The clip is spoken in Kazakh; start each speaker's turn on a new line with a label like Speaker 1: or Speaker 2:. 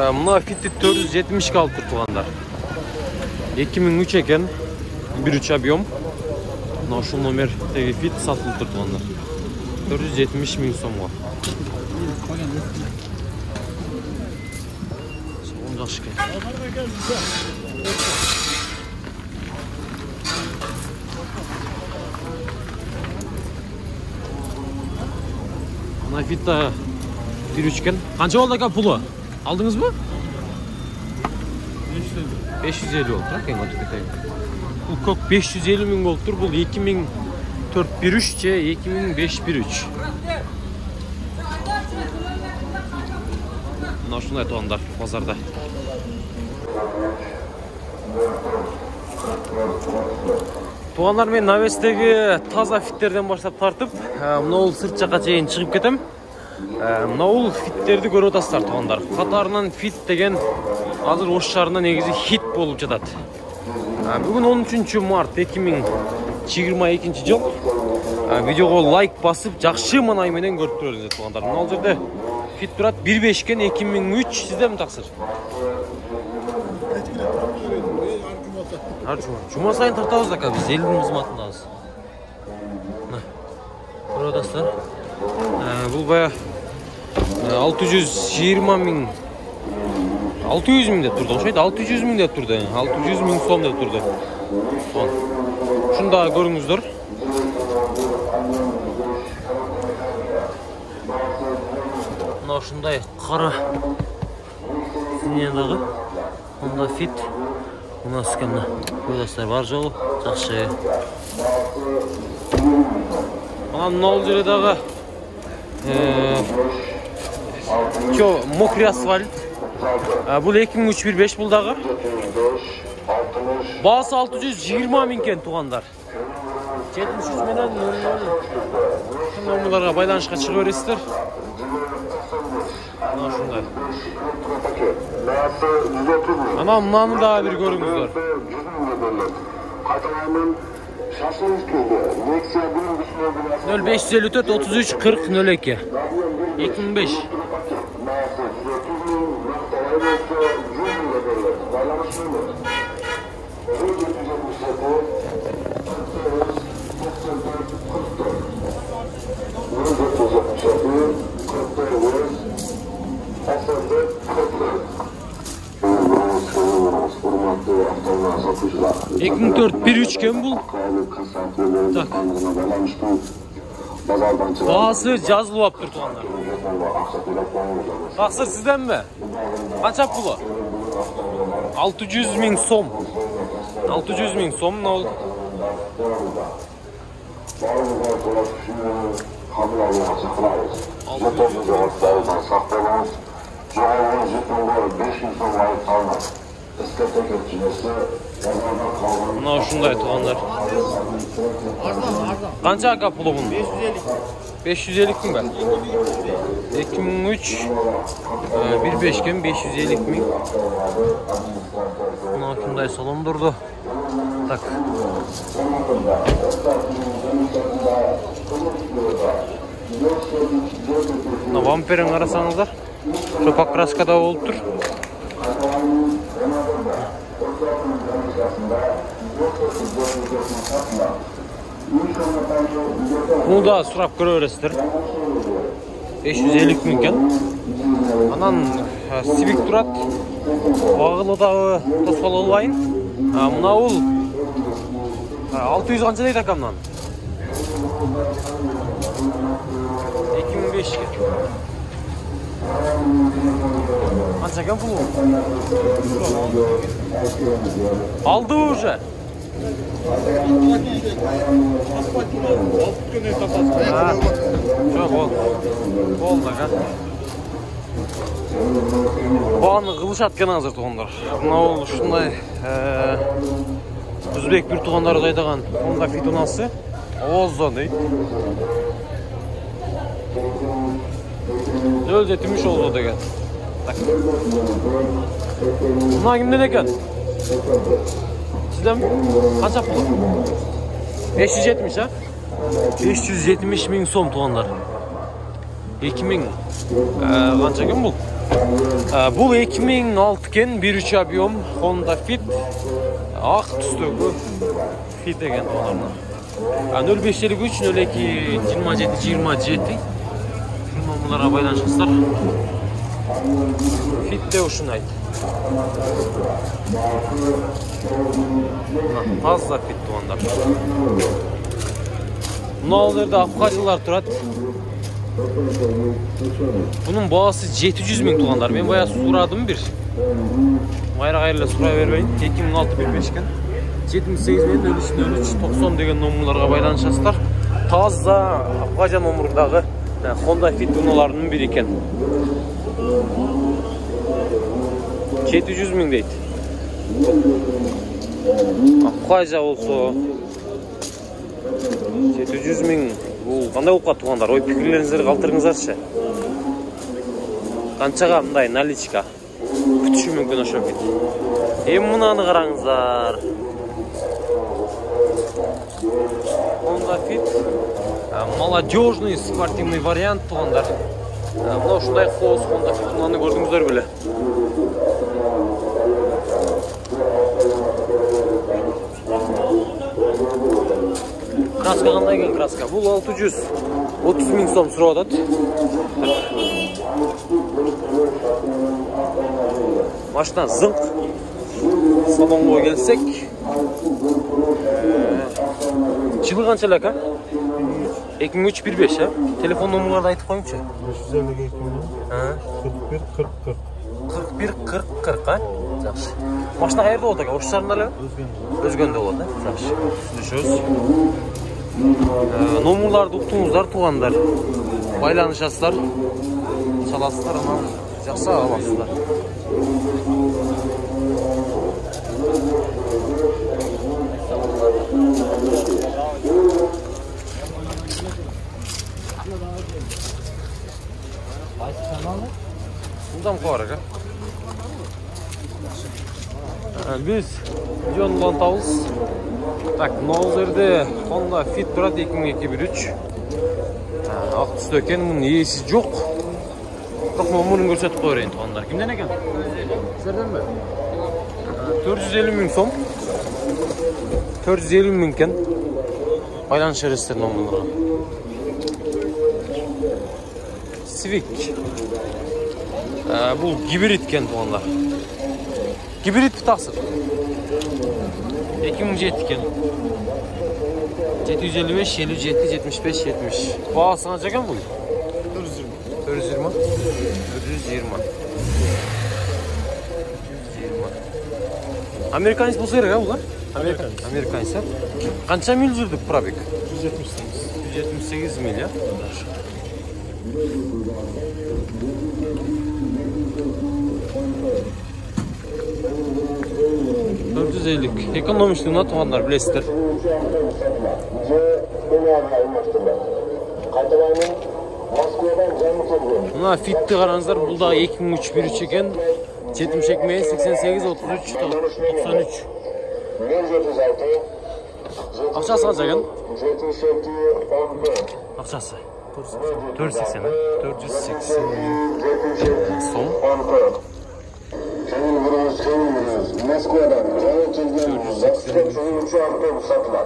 Speaker 1: Muna fitti 470 kaltır tuğanlar. 2003 eken 1.3 abiyom. Muna şu nomerdeki fit satılıp tur tuğanlar. 470 bin somga. Soğun жақсы екен. Muna fitti 1.3 eken. Qancha oldu aka pulu? Aldınız mı? 550 oldu. Bu kok 550 min oldu. Bu 2004-13 ce 2005-13. Mına şunday tuğanlar pazarda. Tuğanlar men Naves'teki taza fitlerden başlap tartıp, mına ol sırt жаққа чейин çıkıp ketem. Mına ol fitlerdi көріп отырсыздар туғандар. Қатарынан fit деген азыр Ош шаарында негизи хит болуп жатат. Бүгүн 13 март 2022 жыл. Видеого лайк басып, жакшы манай менен көрүп турасыздар туғандар. Мына ал жерде fit турат 1.5 кен 2003 сиздеби таксыр? Жума сайын тартабыз ака биз элдин кызматындабыз. Көрүп атасыздар. Бұл бая 620 миң 600 миң деп тұрды, оқшайды 600 миң деп тұрды, 600 миң сом деп тұрды. Шында көріңіздер. Мына шындай қара синендағы онда фит мына скамна көйластар бар жоғы жақшы. Мына ол жередағы мокрый асфальт. Бұл 2003-15 бұлдағы. Басы 620 миң кен туғандар. 73 менен номерларға байланышқа шығып бересіздер. Мына шундай. Ана мынаны да бір көріңіздер. 0554 33 40 02 2005. Ekim 4-1-3 ken бұл. Bağısı жазылып ап тұр туғандар. Тақсыр сізден бе? Қанша пұлы? 600 миң сом. 600 миң сом. Мына ушундай туғандар. Қанша ака пұлы бұның? 550 миң бе? 2003 1.5 кен 550 миң. Мына ушундай салон тұрды. Так. Мына вамперін қарасаңыздар. Şu покраскада болып тұр. Bunu da сұрап көре бересіздер. 550 миң кен. Анан Civic тұрат. Бағылыдағы тоспалы лайн. Мына ол 600 қанша дейді акамнан? 2005 кен. Қанша кен бұл? Алды уже. Жоқ, болды аға. Бағаны қылышат кен азыр туғандар. Мына ол шындай Үзбек бір туғандары дайдаған Honda Fit 16 Оздан дейді. 470 oldu деген. Mına kimden eken? Sizden kaça pulu? 570 ha? 570 min som tuğanlar. 2000 kança gün bu? Бұл 2006 кен 1.3 объем Honda Fit ақ түстегі Fit екен тоғандарына. 0553 02 27 27 номерларға байланысыңыздар. Fit де үшін айт. Таза Fit тоғандар. Мынау жерде апқажылар тұрады. Bunun bağısı 700.000 туғандар. Мен бая сұрадым бір. Майра қайырлы сұра бербейін. 2006 бербеш кен. 78 мен 0390 деген номерларға байланышасыздар. Таза апқажа номердағы Honda Fit туғандарының бірі екен. 700.000 дейді. Апқажа болса 700.000. Бұл қандай оққа туғандар? Ой, пікірлеріңіздер қалтырыңыздаршы. Қаншаға мұндай наличка күтіші мүмкін ошо бит. Мұнаны қараңыздар. Honda Fit молодежный спортивный вариант туғандар. Мынау шындай қоз Honda Fit мұнаны көрдіңіздер біле. Краска қандай екен краска? Бұл 630.000 сом сұрап атады. Машина зыңқ. Салонға келсек. Жылы қанша лака? 2003-15, телефон номерларды айтып қойыңшы. 41-40-40. Жақсы. Машина қайырды болды екен? Осы жарында ле? Өзгенде болады. Жақсы. Түсінішіңіз. Номерларды ұқтыңыздар туғандар. Байланышасыздар. Саласыздар, анау жақсы аласыздар. Бұлдан қуарық, Біз Жон Лантауыз. Так, мынау жерде Honda Fit тұрады 2002-13. Ақ түсті екен, мұның иесі жоқ. Бірақ мұның көрсетіп қойырайын туғандар. Кімден екен? Сіздерден бе? 450.000 сом. 450.000 кен. Байланыс жерестер номерларға. Civic. Бұл гибрид кен туғандар. Гибрид тақсыр. 2007 кен. 755, 57, 75, 70. Бағасы қанша екен бұл? 420. 420. Американец болса керек, бұлар? Американец. Қанша миль жүрдік пробег? 178 миль, 450. Экономичный ұнат оғандар білесіздер. Мұна Фитті қараңыздар, бұлдағы 2003 екен. 70 мен 88, 33, 93. Ақшасы қанша екен? Ақшасы 480, 480 сом. Moskvadan, Cevdet Çizgi'nin, Zakı'da 3. avtobüs satılar.